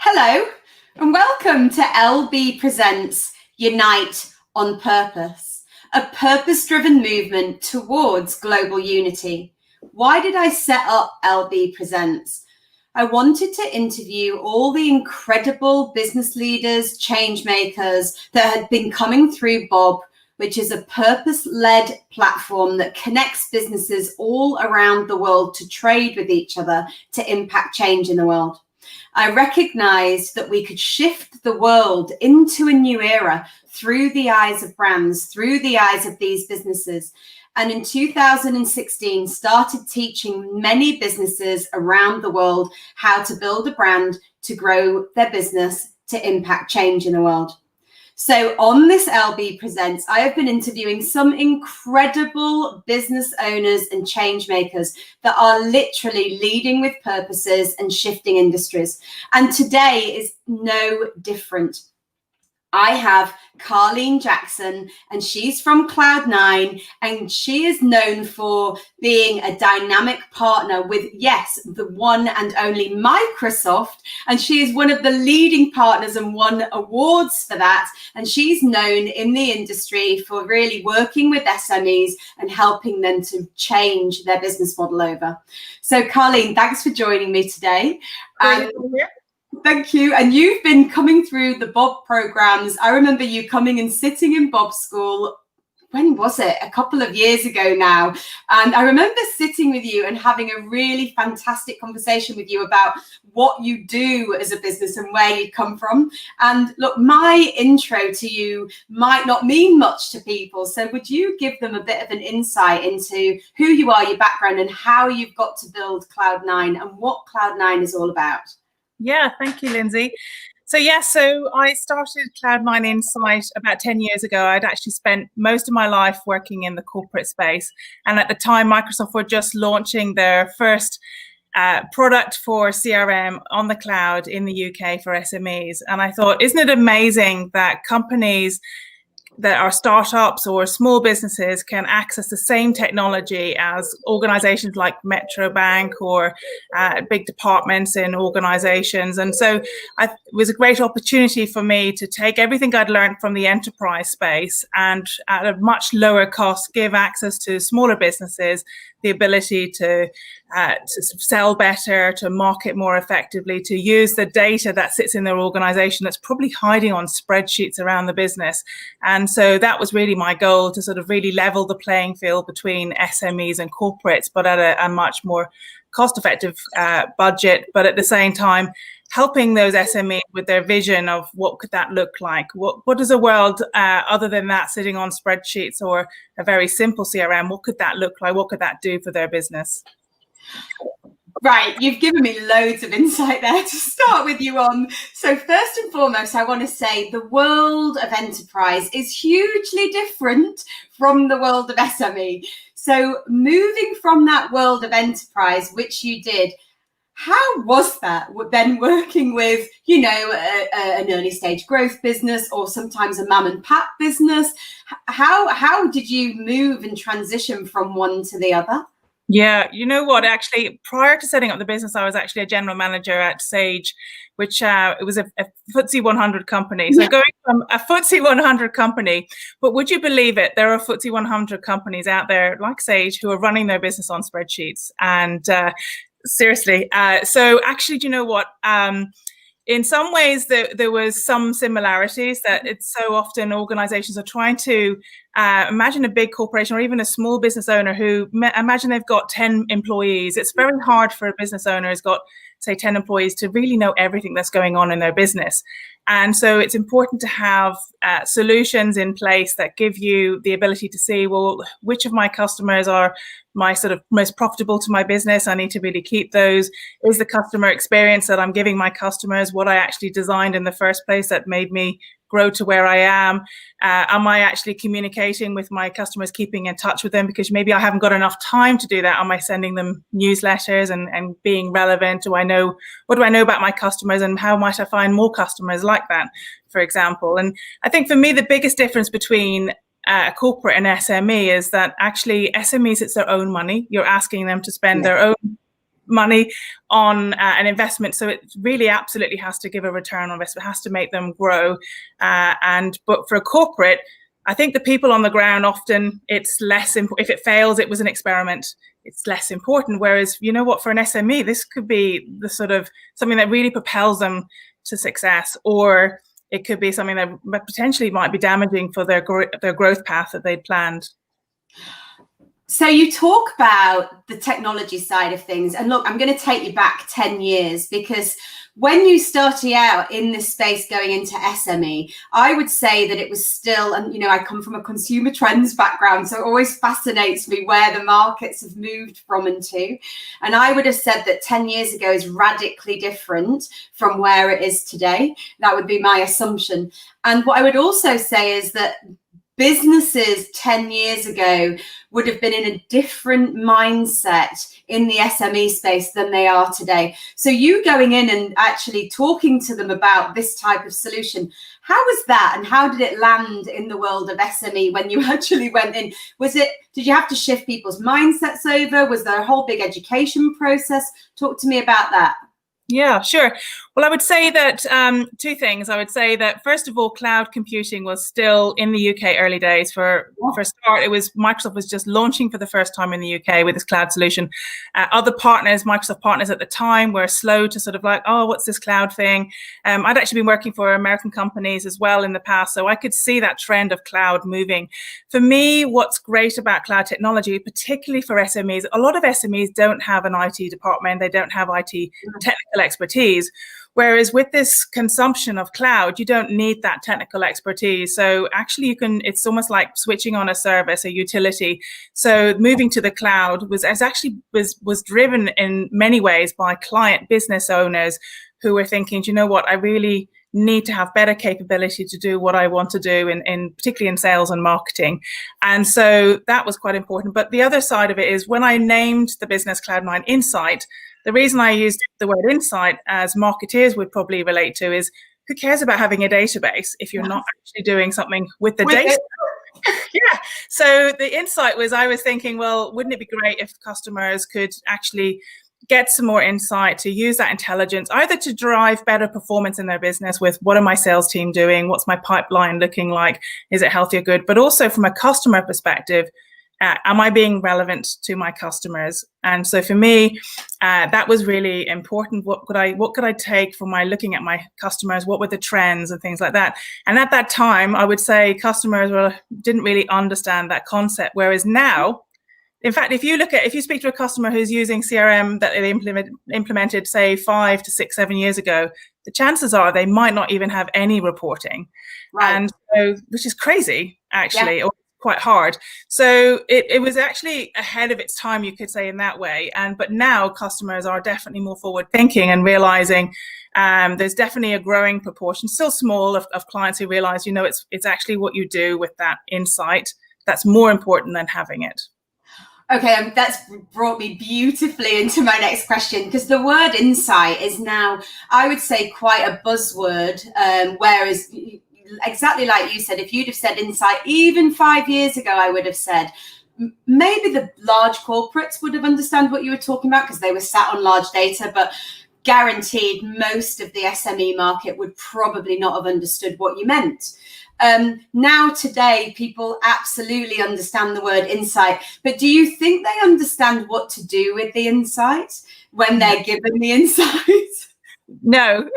Hello and welcome to LB Presents Unite on Purpose, a purpose-driven movement towards global unity. Why did I set up LB Presents? I wanted to interview all the incredible business leaders, change makers that had been coming through Bob, which is a purpose-led platform that connects businesses all around the world to trade with each other to impact change in the world. I recognized that we could shift the world into a new era through the eyes of brands, through the eyes of these businesses. And in 2016, started teaching many businesses around the world how to build a brand to grow their business to impact change in the world. So on this LB Presents, I have been interviewing some incredible business owners and change makers that are literally leading with purposes and shifting industries. And today is no different. I have Carlene Jackson, and she's from Cloud9, and she is known for being a dynamic partner with, yes, the one and only Microsoft, and she is one of the leading partners and won awards for that, and she's known in the industry for really working with SMEs and helping them to change their business model over. So Carlene, thanks for joining me today. Thank you. And you've been coming through the Bob programs. I remember you coming and sitting in Bob school. When was it? A couple of years ago now. And I remember sitting with you and having a really fantastic conversation with you about what you do as a business and where you come from. And look, my intro to you might not mean much to people. So would you give them a bit of an insight into who you are, your background, and how you've got to build Cloud9 and what Cloud9 is all about? Yeah, thank you, Lindsay. So I started Cloud9 Insight about 10 years ago. I'd actually spent most of my life working in the corporate space. And at the time, Microsoft were just launching their first product for CRM on the cloud in the UK for SMEs. And I thought, isn't it amazing that companies that are startups or small businesses can access the same technology as organizations like Metro Bank or big departments in organizations. And so it was a great opportunity for me to take everything I'd learned from the enterprise space and at a much lower cost, give access to smaller businesses the ability to sell better, to market more effectively, to use the data that sits in their organization that's probably hiding on spreadsheets around the business. And so that was really my goal, to sort of really level the playing field between SMEs and corporates, but at a much more cost-effective budget, but at the same time, helping those SMEs with their vision of what could that look like? What does a world other than that sitting on spreadsheets or a very simple CRM, what could that look like? What could that do for their business? Right, you've given me loads of insight there to start with you on. So first and foremost, I want to say the world of enterprise is hugely different from the world of SME. So moving from that world of enterprise, which you did, how was that then working with, an early stage growth business or sometimes a mum and pop business? How did you move and transition from one to the other? Yeah, you know what, actually, prior to setting up the business, I was actually a general manager at Sage, which it was a FTSE 100 company. So going from a FTSE 100 company, but would you believe it, there are FTSE 100 companies out there like Sage who are running their business on spreadsheets. And seriously. So actually, do you know what? In some ways, there was some similarities that it's so often organizations are trying to imagine a big corporation or even a small business owner who imagine they've got 10 employees. It's very hard for a business owner who's got, say, 10 employees to really know everything that's going on in their business. And so it's important to have solutions in place that give you the ability to see, well, which of my customers are my sort of most profitable to my business. I need to really keep those. Is the customer experience that I'm giving my customers what I actually designed in the first place that made me grow to where I am? Am I actually communicating with my customers, keeping in touch with them? Because maybe I haven't got enough time to do that. Am I sending them newsletters and being relevant? What do I know about my customers, and how might I find more customers like that, for example? And I think for me, the biggest difference between corporate and SME is that actually SMEs, it's their own money. You're asking them to spend their own money on an investment. So it really absolutely has to give a return on investment, has to make them grow. But for a corporate, I think the people on the ground, often it's less important. If it fails, it was an experiment, it's less important. Whereas, you know what, for an SME, this could be the sort of something that really propels them to success, or it could be something that potentially might be damaging for their growth path that they'd planned. So you talk about the technology side of things, and look, I'm going to take you back 10 years, because when you started out in this space going into SME, I would say that it was still, and you know, I come from a consumer trends background, so it always fascinates me where the markets have moved from and to. And I would have said that 10 years ago is radically different from where it is today. That would be my assumption. And what I would also say is that businesses 10 years ago would have been in a different mindset in the SME space than they are today. So you going in and actually talking to them about this type of solution, how was that, and how did it land in the world of SME when you actually went in? Did you have to shift people's mindsets over? Was there a whole big education process? Talk to me about that. Yeah, sure. Well, I would say that two things. I would say that, first of all, cloud computing was still in the UK early days. For a start, Microsoft was just launching for the first time in the UK with this cloud solution. Other partners, Microsoft partners at the time, were slow to sort of like, oh, what's this cloud thing? I'd actually been working for American companies as well in the past, so I could see that trend of cloud moving. For me, what's great about cloud technology, particularly for SMEs, a lot of SMEs don't have an IT department, they don't have IT technical expertise. Whereas with this consumption of cloud, you don't need that technical expertise. So actually it's almost like switching on a service, a utility. So moving to the cloud was driven in many ways by client business owners who were thinking, you know what, I really need to have better capability to do what I want to do, in particularly in sales and marketing. And so that was quite important. But the other side of it is, when I named the business Cloud9 Insight, the reason I used the word insight, as marketeers would probably relate to, is who cares about having a database if you're not actually doing something with the data? Yeah. So the insight was, I was thinking, well, wouldn't it be great if customers could actually get some more insight, to use that intelligence either to drive better performance in their business with, what are my sales team doing? What's my pipeline looking like? Is it healthy or good? But also from a customer perspective, am I being relevant to my customers? And so for me, that was really important. What could I take from looking at my customers? What were the trends and things like that? And at that time, I would say customers didn't really understand that concept. Whereas now, in fact, if you speak to a customer who's using CRM that they implemented, say 5 to 6, 7 years ago, the chances are they might not even have any reporting, right? And so, which is crazy, actually. Yeah. Or quite hard. So it was actually ahead of its time, you could say, in that way. But now customers are definitely more forward thinking and realizing there's definitely a growing proportion, still small, of clients who realize, you know, it's actually what you do with that insight that's more important than having it. Okay, that's brought me beautifully into my next question, because the word insight is now, I would say, quite a buzzword, whereas exactly like you said, if you'd have said insight even 5 years ago, I would have said maybe the large corporates would have understood what you were talking about because they were sat on large data, but guaranteed most of the SME market would probably not have understood what you meant. Now today, people absolutely understand the word insight, but do you think they understand what to do with the insight when they're given the insight? No.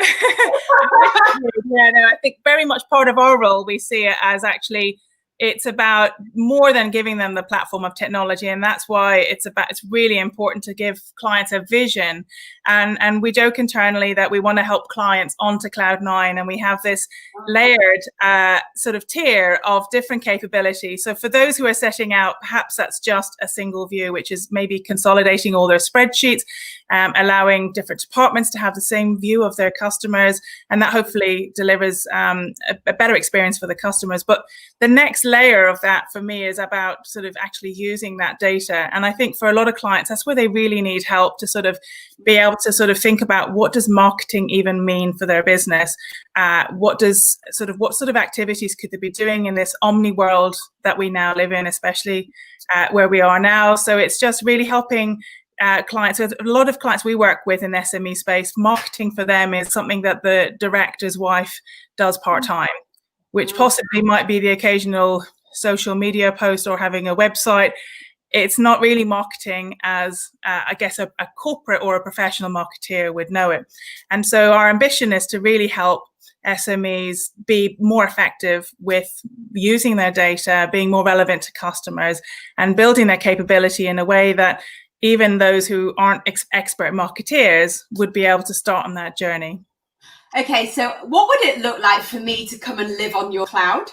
Yeah, no, I think very much part of our role, we see it as actually, it's about more than giving them the platform of technology. And that's why it's really important to give clients a vision. And we joke internally that we want to help clients onto Cloud9, and we have this layered sort of tier of different capabilities. So for those who are setting out, perhaps that's just a single view, which is maybe consolidating all their spreadsheets, allowing different departments to have the same view of their customers, and that hopefully delivers a better experience for the customers. But the next layer of that for me is about sort of actually using that data. And I think for a lot of clients, that's where they really need help to sort of be able to sort of think about, what does marketing even mean for their business? What sort of activities could they be doing in this omni world that we now live in, especially where we are now? So it's just really helping clients, a lot of clients we work with in the SME space, marketing for them is something that the director's wife does part-time, which possibly might be the occasional social media post or having a website. It's not really marketing as, I guess, a corporate or a professional marketeer would know it. And so our ambition is to really help SMEs be more effective with using their data, being more relevant to customers, and building their capability in a way that even those who aren't expert marketeers would be able to start on that journey. Okay, so what would it look like for me to come and live on your cloud?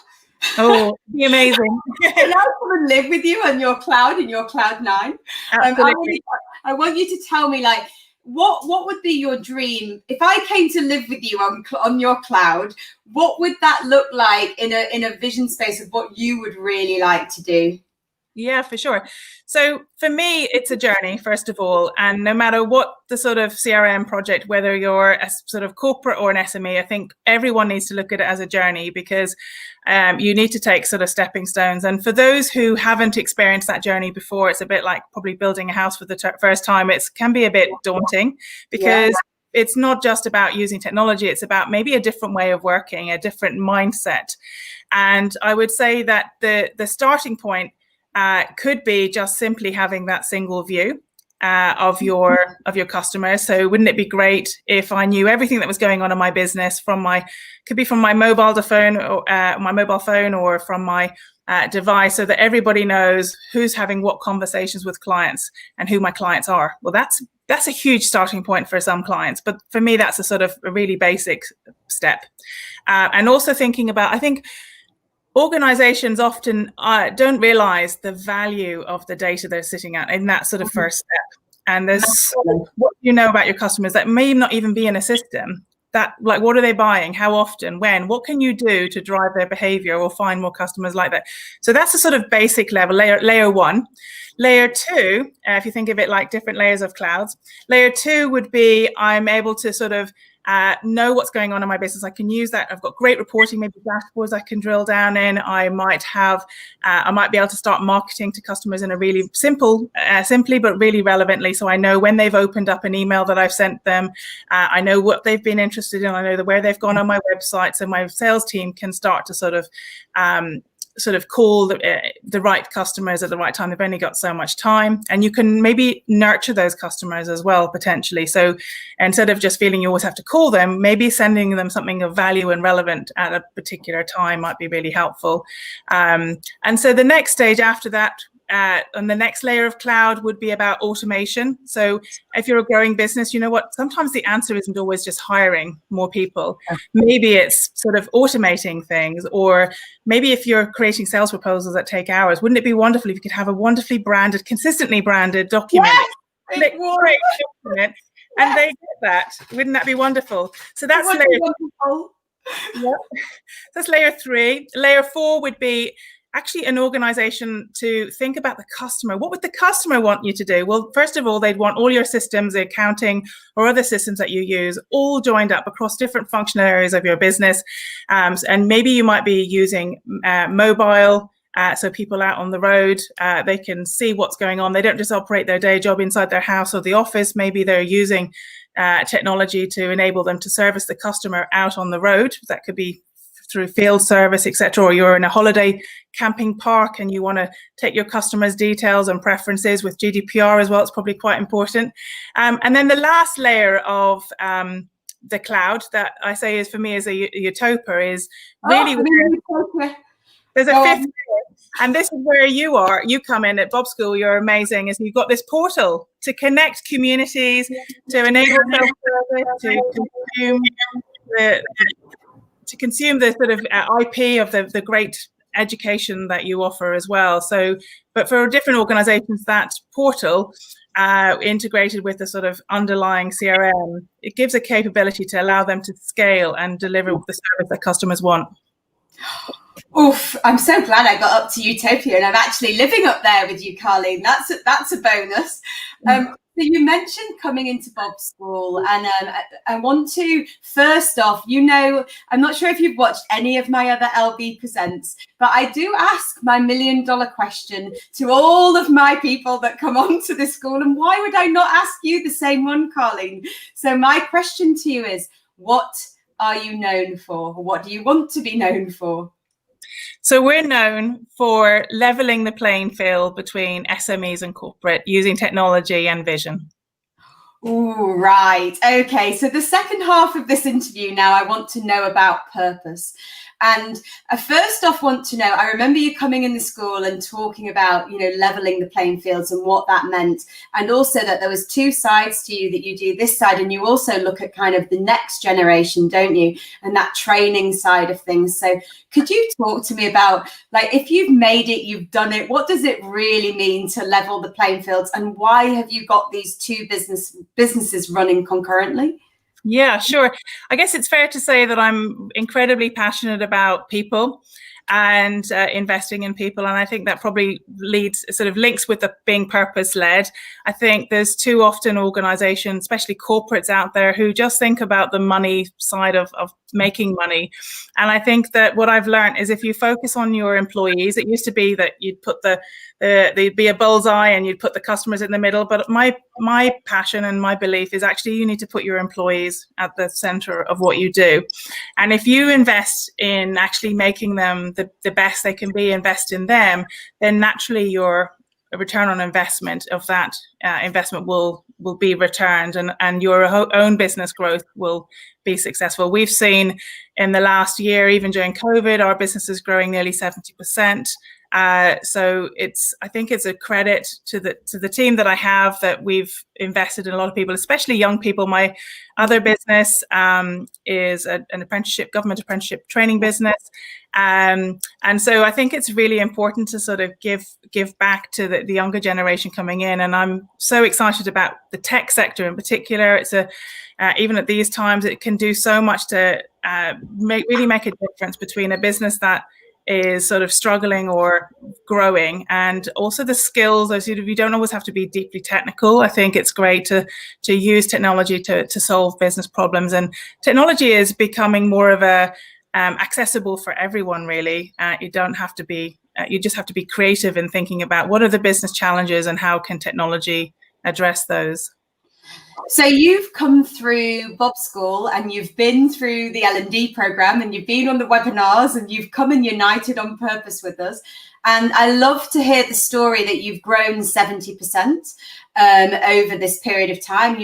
Oh, it'd be amazing. Can I come and live with you on your cloud, in your Cloud9? Absolutely. I want you to tell me, like, what would be your dream if I came to live with you on your cloud? What would that look like in a vision space of what you would really like to do? Yeah, for sure. So for me, it's a journey, first of all. And no matter what the sort of CRM project, whether you're a sort of corporate or an SME, I think everyone needs to look at it as a journey, because you need to take sort of stepping stones. And for those who haven't experienced that journey before, it's a bit like probably building a house for the first time. It can be a bit daunting, because it's not just about using technology. It's about maybe a different way of working, a different mindset. And I would say that the starting point could be just simply having that single view of your customers. So wouldn't it be great if I knew everything that was going on in my business from my mobile phone or from my device, so that everybody knows who's having what conversations with clients and who my clients are. Well, that's a huge starting point for some clients, but for me, that's a sort of a really basic step. And also thinking about, I think, organizations often don't realize the value of the data they're sitting at in that sort of first step. And there's what you know about your customers that may not even be in a system. That, like, what are they buying? How often? When? What can you do to drive their behavior or find more customers like that? So that's a sort of basic level, layer one. Layer two, if you think of it like different layers of clouds, layer two would be I'm able to sort of know what's going on in my business. I can use that. I've got great reporting, maybe dashboards I can drill down in. I might be able to start marketing to customers in a really simply but really relevantly. So I know when they've opened up an email that I've sent them. I know what they've been interested in. I know where they've gone on my website. So my sales team can start to sort of call the right customers at the right time. They've only got so much time, and you can maybe nurture those customers as well, potentially. So instead of just feeling you always have to call them, maybe sending them something of value and relevant at a particular time might be really helpful. And so the next stage after that, and the next layer of cloud would be about automation. So if you're a growing business, you know what, sometimes the answer isn't always just hiring more people. Maybe it's sort of automating things, or maybe if you're creating sales proposals that take hours, wouldn't it be wonderful if you could have a wonderfully branded, consistently branded document? Yes, document, and they get that. Wouldn't that be wonderful? So that's wonderful. Yep. That's layer three. Layer four would be actually an organization to think about the customer. What would the customer want you to do? Well, first of all, they'd want all your systems, accounting or other systems that you use, all joined up across different functional areas of your business. And maybe you might be using mobile, so people out on the road, they can see what's going on. They don't just operate their day job inside their house or the office. Maybe they're using technology to enable them to service the customer out on the road. That could be through field service, etc., or you're in a holiday camping park and you want to take your customers' details and preferences with GDPR as well. It's probably quite important. And then the last layer of the cloud that I say is, for me, is a utopia, is really there's a fifth layer, and this is where you come in at Bob School. You're amazing, is you've got this portal to connect communities, to enable self-service, to consume the sort of IP of the great education that you offer as well. So, but for different organizations, that portal integrated with the sort of underlying CRM, it gives a capability to allow them to scale and deliver the service that customers want. Oof, I'm so glad I got up to Utopia and I'm actually living up there with you, Carlene. That's a bonus. So you mentioned coming into Bob's School, and I want to, first off, I'm not sure if you've watched any of my other LB Presents, but I do ask my $1 million question to all of my people that come onto this school, and why would I not ask you the same one, Carlene? So my question to you is, what are you known for? What do you want to be known for? So we're known for leveling the playing field between SMEs and corporate using technology and vision. Ooh, right. Okay. So the second half of this interview now, I want to know about purpose. And I first off want to know, I remember you coming in the school and talking about, leveling the playing fields and what that meant. And also that there was two sides to you, that you do this side, and you also look at kind of the next generation, don't you? And that training side of things. So could you talk to me about, like, if you've made it, you've done it, what does it really mean to level the playing fields? And why have you got these two businesses running concurrently? Yeah, sure. I guess it's fair to say that I'm incredibly passionate about people and investing in people. And I think that probably links with the being purpose-led. I think there's too often organizations, especially corporates out there, who just think about the money side of making money. And I think that what I've learned is if you focus on your employees, it used to be that you'd put there'd be a bullseye and you'd put the customers in the middle. But my passion and my belief is actually you need to put your employees at the center of what you do. And if you invest in actually making them the best they can be, invest in them, then naturally your return on investment of that investment will be returned, and your own business growth will be successful. We've seen in the last year, even during COVID, our business is growing nearly 70%. So I think it's a credit to the team that I have, that we've invested in a lot of people, especially young people. My other business is an government apprenticeship training business. And so I think it's really important to sort of give back to the younger generation coming in. And I'm so excited about the tech sector in particular. It's even at these times, it can do so much to really make a difference between a business that is sort of struggling or growing, and also the skills. You don't always have to be deeply technical. I think it's great to use technology to solve business problems, and technology is becoming more of a accessible for everyone, really. You don't have to be, you just have to be creative in thinking about what are the business challenges and how can technology address those. So you've come through Bob's School, and you've been through the L&D program, and you've been on the webinars, and you've come and united on purpose with us. And I love to hear the story that you've grown 70% over this period of time.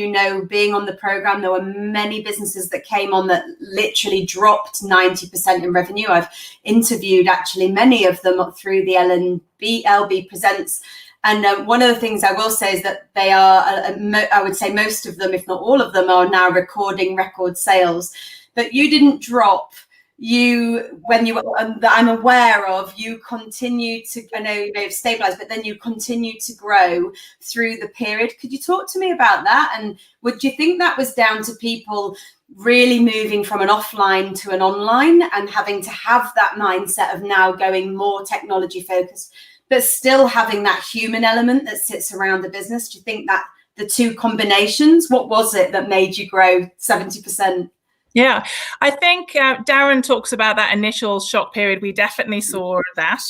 Being on the program, there were many businesses that came on that literally dropped 90% in revenue. I've interviewed actually many of them through the LB Presents. And one of the things I will say is that they are, I would say most of them, if not all of them, are now recording record sales. But you didn't drop. That I'm aware of, you continue to, I know you may have stabilized, but then you continue to grow through the period. Could you talk to me about that? And would you think that was down to people really moving from an offline to an online and having to have that mindset of now going more technology focused, but still having that human element that sits around the business? Do you think that the two combinations, what was it that made you grow 70%? Yeah, I think Darren talks about that initial shock period. We definitely saw that.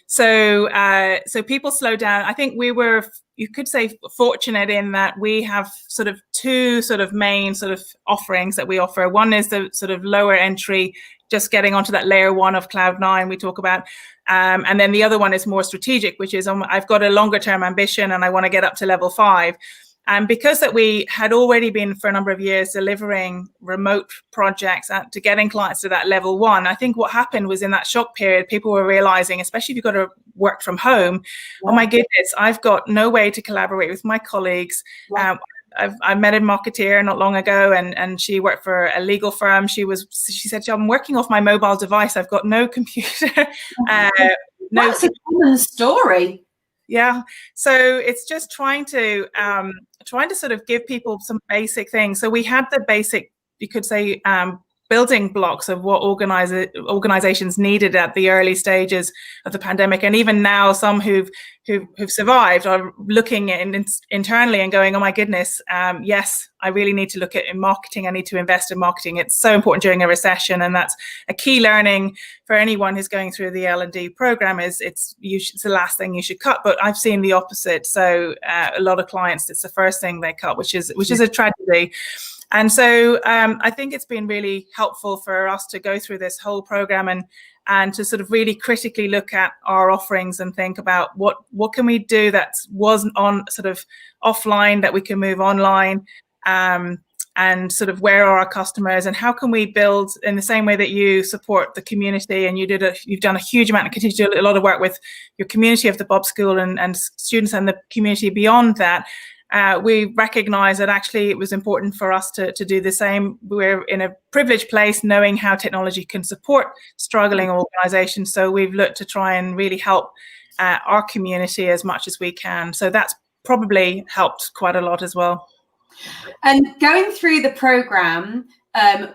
So people slowed down. I think we were, you could say, fortunate in that we have sort of two sort of main sort of offerings that we offer. One is the sort of lower entry, just getting onto that layer one of Cloud9 we talk about. And then the other one is more strategic, which is I've got a longer term ambition and I want to get up to level 5. And because that we had already been for a number of years delivering remote projects to getting clients to that level 1, I think what happened was in that shock period, people were realizing, especially if you've got to work from home, oh my goodness, I've got no way to collaborate with my colleagues. I met a marketeer not long ago, and she worked for a legal firm. She said, I'm working off my mobile device. I've got no computer. That's a common story. Yeah, so it's just trying to sort of give people some basic things. So we had the basic, you could say, building blocks of what organizations needed at the early stages of the pandemic. And even now, some who've survived are looking internally and going, oh my goodness, yes, I really need to look at marketing. I need to invest in marketing. It's so important during a recession. And that's a key learning for anyone who's going through the L&D program is it's the last thing you should cut. But I've seen the opposite. So a lot of clients, it's the first thing they cut, which is a tragedy. And so I think it's been really helpful for us to go through this whole program and to sort of really critically look at our offerings and think about what can we do that wasn't on sort of offline that we can move online, and sort of where are our customers and how can we build in the same way that you support the community and you've done a huge amount and continue to do a lot of work with your community of the Bob School and students and the community beyond that. We recognize that actually it was important for us to do the same. We're in a privileged place knowing how technology can support struggling organizations. So we've looked to try and really help our community as much as we can. So that's probably helped quite a lot as well. And going through the program,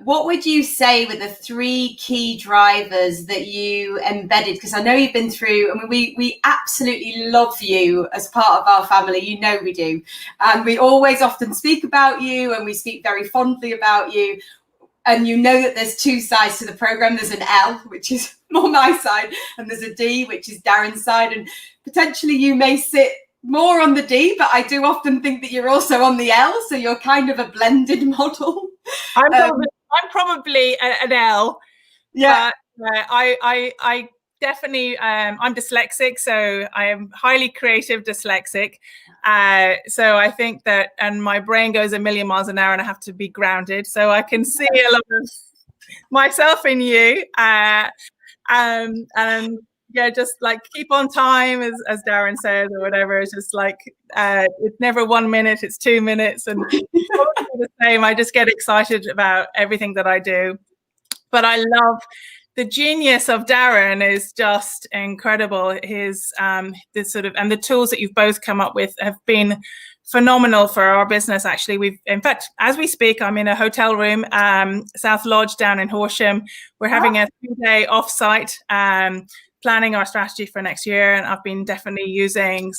what would you say were the 3 key drivers that you embedded? Because I know you've been through, I mean, we absolutely love you as part of our family. You know we do. And we always often speak about you and we speak very fondly about you. And you know that there's 2 sides to the program. There's an L, which is more my side, and there's a D, which is Darren's side. And potentially you may sit more on the D, but I do often think that you're also on the L, so you're kind of a blended model. I'm probably an L. Yeah. But, I definitely I'm dyslexic, so I am highly creative dyslexic. So I think that, and my brain goes a million miles an hour, and I have to be grounded. So I can see a lot of myself in you, and yeah, just like keep on time, as Darren says, or whatever. It's just like it's never 1 minute, it's 2 minutes, and the same. I just get excited about everything that I do. But I love the genius of Darren is just incredible. His this sort of, and the tools that you've both come up with have been phenomenal for our business. Actually, in fact, as we speak, I'm in a hotel room, South Lodge down in Horsham. We're having a 3-day offsite, planning our strategy for next year, and I've been definitely using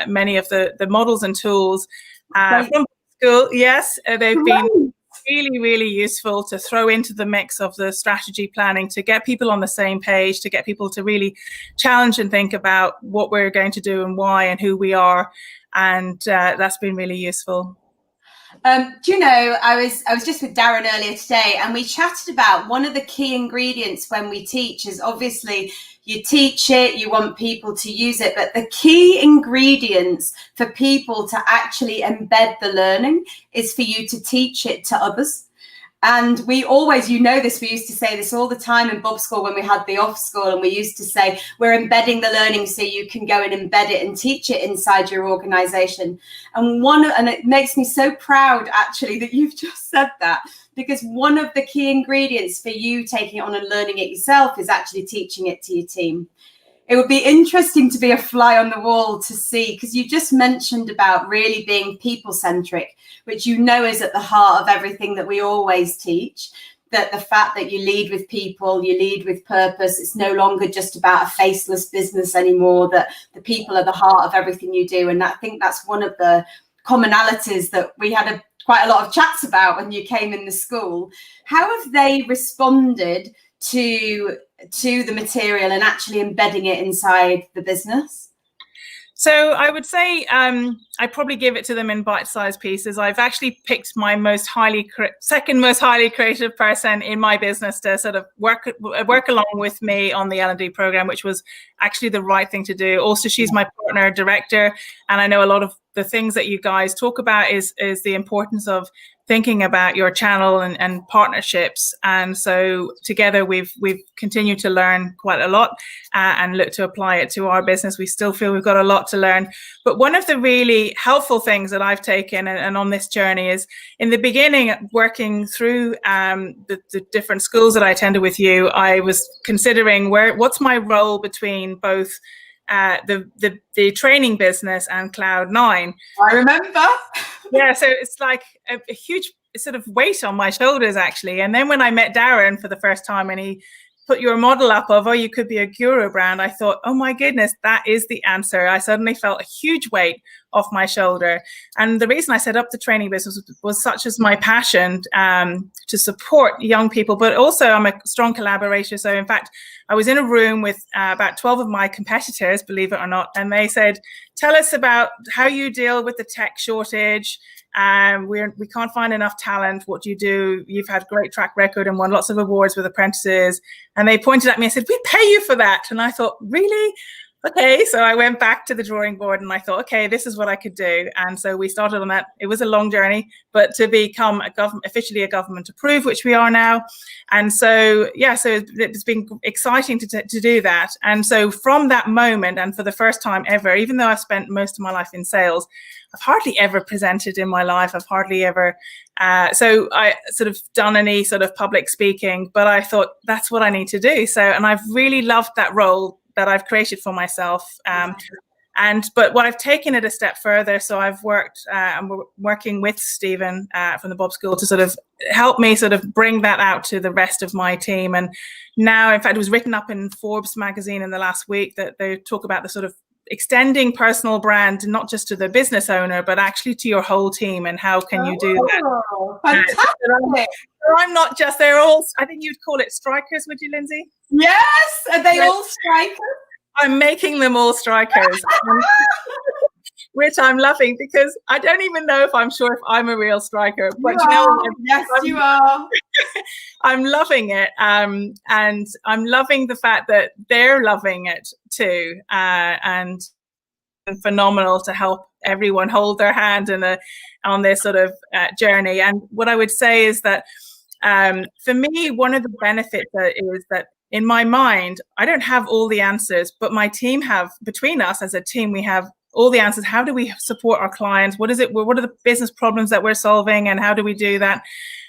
many of the models and tools from school. Yes, they've been really, really useful to throw into the mix of the strategy planning to get people on the same page, to get people to really challenge and think about what we're going to do and why and who we are, and that's been really useful. Do you know, I was just with Darren earlier today, and we chatted about one of the key ingredients when we teach is obviously you teach it, you want people to use it, but the key ingredients for people to actually embed the learning is for you to teach it to others. And we always, you know this, we used to say this all the time in Bob School when we had the off school, and we used to say, we're embedding the learning so you can go and embed it and teach it inside your organization. And it makes me so proud actually that you've just said that, because one of the key ingredients for you taking it on and learning it yourself is actually teaching it to your team. It would be interesting to be a fly on the wall to see, because you just mentioned about really being people-centric, which you know is at the heart of everything that we always teach, that the fact that you lead with people, you lead with purpose. It's no longer just about a faceless business anymore, that the people are the heart of everything you do. And I think that's one of the commonalities that we had quite a lot of chats about when you came in the school. How have they responded to the material and actually embedding it inside the business? So I would say I probably give it to them in bite-sized pieces. I've actually picked my second most highly creative person in my business to sort of work along with me on the L&D program, which was actually the right thing to do. Also, she's my partner director, and I know a lot of the things that you guys talk about is the importance of thinking about your channel and partnerships. And so together we've continued to learn quite a lot and look to apply it to our business. We still feel we've got a lot to learn. But one of the really helpful things that I've taken and on this journey is, in the beginning, working through the different schools that I attended with you, I was considering what's my role between both the training business and Cloud9. I remember. Yeah, so it's like a huge sort of weight on my shoulders, actually. And then when I met Darren for the first time and he put your model up of, oh, you could be a guru brand, I thought, oh my goodness, that is the answer. I suddenly felt a huge weight off my shoulder. And the reason I set up the training business was such as my passion to support young people, but also I'm a strong collaborator. So in fact, I was in a room with about 12 of my competitors, believe it or not, and they said, tell us about how you deal with the tech shortage. We can't find enough talent. What do you do? You've had great track record and won lots of awards with apprentices. And they pointed at me and said, we pay you for that. And I thought, really? Okay. So I went back to the drawing board and I thought, okay, this is what I could do. And so we started on that. It was a long journey, but to become officially a government approved, which we are now. And so, yeah, so it's been exciting to do that. And so from that moment, and for the first time ever, even though I've spent most of my life in sales, I've hardly ever presented in my life. I've hardly ever, so I sort of done any sort of public speaking, but I thought that's what I need to do. So, and I've really loved that role that I've created for myself. But what I've taken it a step further. So I've worked, I'm working with Stephen from the Bob School to sort of help me sort of bring that out to the rest of my team. And now, in fact, it was written up in Forbes magazine in the last week that they talk about the sort of extending personal brand, not just to the business owner, but actually to your whole team. And how can you do that? Fantastic. I'm not just, they're all, I think you'd call it strikers, would you, Lindsay? Yes. Are they all strikers? I'm making them all strikers, which I'm loving because I don't even know if I'm sure if I'm a real striker. But you know, yes, you are. I'm loving it, and I'm loving the fact that they're loving it too, and phenomenal to help everyone hold their hand on this sort of journey. And what I would say is that for me, one of the benefits is that in my mind, I don't have all the answers, but my team have, between us as a team, we have all the answers. How do we support our clients? What are the business problems that we're solving, and how do we do that?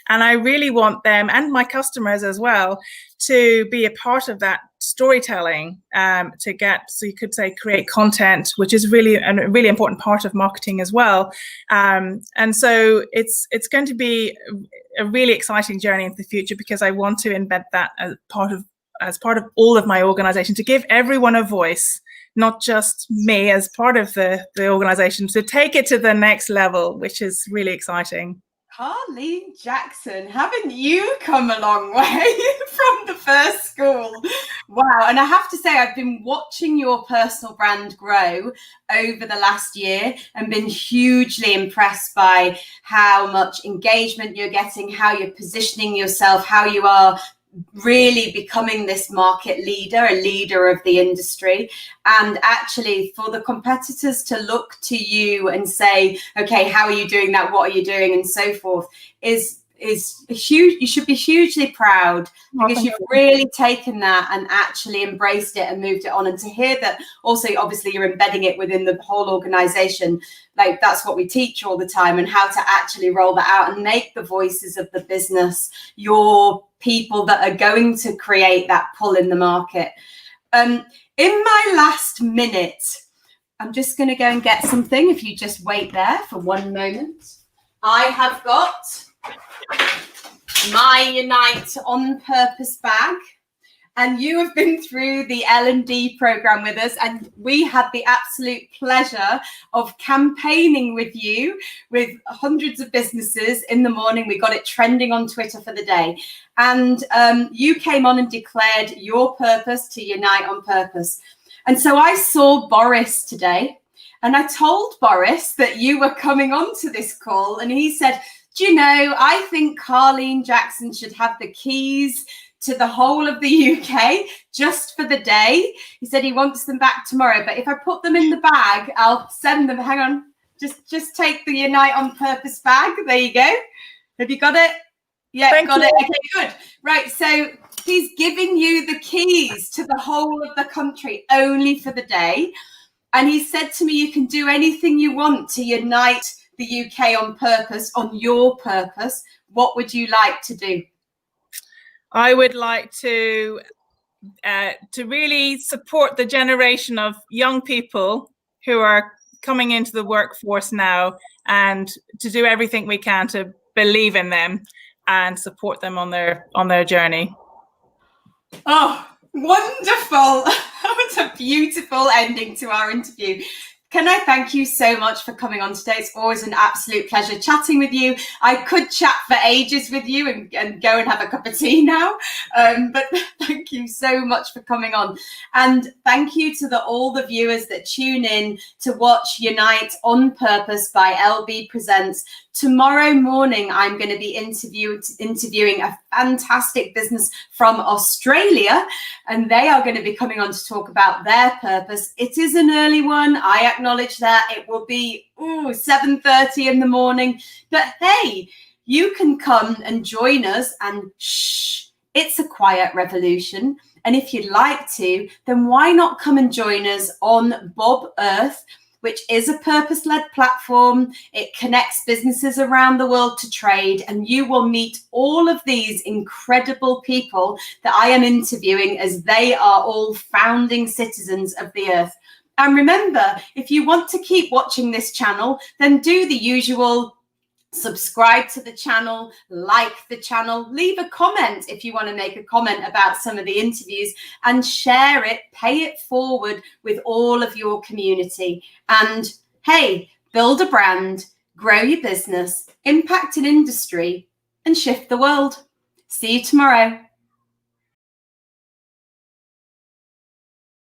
And I really want them and my customers as well to be a part of that storytelling, to get, so you could say, create content, which is really a really important part of marketing as well. And so it's going to be a really exciting journey into the future, because I want to embed that as part of all of my organization, to give everyone a voice, not just me as part of the organization, to take it to the next level, which is really exciting. Carlene Jackson, haven't you come a long way from the first school? Wow. And I have to say, I've been watching your personal brand grow over the last year and been hugely impressed by how much engagement you're getting, how you're positioning yourself, how you are really becoming this market leader, a leader of the industry. And actually for the competitors to look to you and say, okay, how are you doing that? What are you doing? And so forth is huge. You should be hugely proud, because you've really taken that and actually embraced it and moved it on. And to hear that also, obviously, you're embedding it within the whole organization, like that's what we teach all the time, and how to actually roll that out and make the voices of the business your people that are going to create that pull in the market. In my last minute, I'm just going to go and get something. If you just wait there for one moment. I have got my Unite on Purpose bag, and you have been through the L&D program with us, and we had the absolute pleasure of campaigning with you with hundreds of businesses in the morning. We got it trending on Twitter for the day, and you came on and declared your purpose to Unite on Purpose. And so I saw Boris today, and I told Boris that you were coming on to this call, and he said, do you know, I think Carlene Jackson should have the keys to the whole of the UK just for the day. He said he wants them back tomorrow, but if I put them in the bag, I'll send them. Hang on, just take the Unite on Purpose bag. There you go. Have you got it? Yeah, Thank got you. it. Okay, good. Right, so he's giving you the keys to the whole of the country only for the day. And he said to me, you can do anything you want to unite the UK on purpose, on your purpose. What would you like to do? I would like to really support the generation of young people who are coming into the workforce now, and to do everything we can to believe in them, and support them on their journey. Oh, wonderful. That was a beautiful ending to our interview. Can I thank you so much for coming on today? It's always an absolute pleasure chatting with you. I could chat for ages with you and go and have a cup of tea now. But thank you so much for coming on. And thank you to all the viewers that tune in to watch Unite on Purpose by LB Presents. Tomorrow morning, I'm going to be interviewing a fantastic business from Australia, and they are going to be coming on to talk about their purpose. It is an early one. I acknowledge that. It will be 7:30 in the morning. But hey, you can come and join us, and it's a quiet revolution. And if you'd like to, then why not come and join us on Bob Earth, which is a purpose-led platform. It connects businesses around the world to trade, and you will meet all of these incredible people that I am interviewing as they are all founding citizens of the earth. And remember, if you want to keep watching this channel, then do the usual. Subscribe to the channel, like the channel, leave a comment if you want to make a comment about some of the interviews, and share it, pay it forward with all of your community. And hey, build a brand, grow your business, impact an industry, and shift the world. See you tomorrow.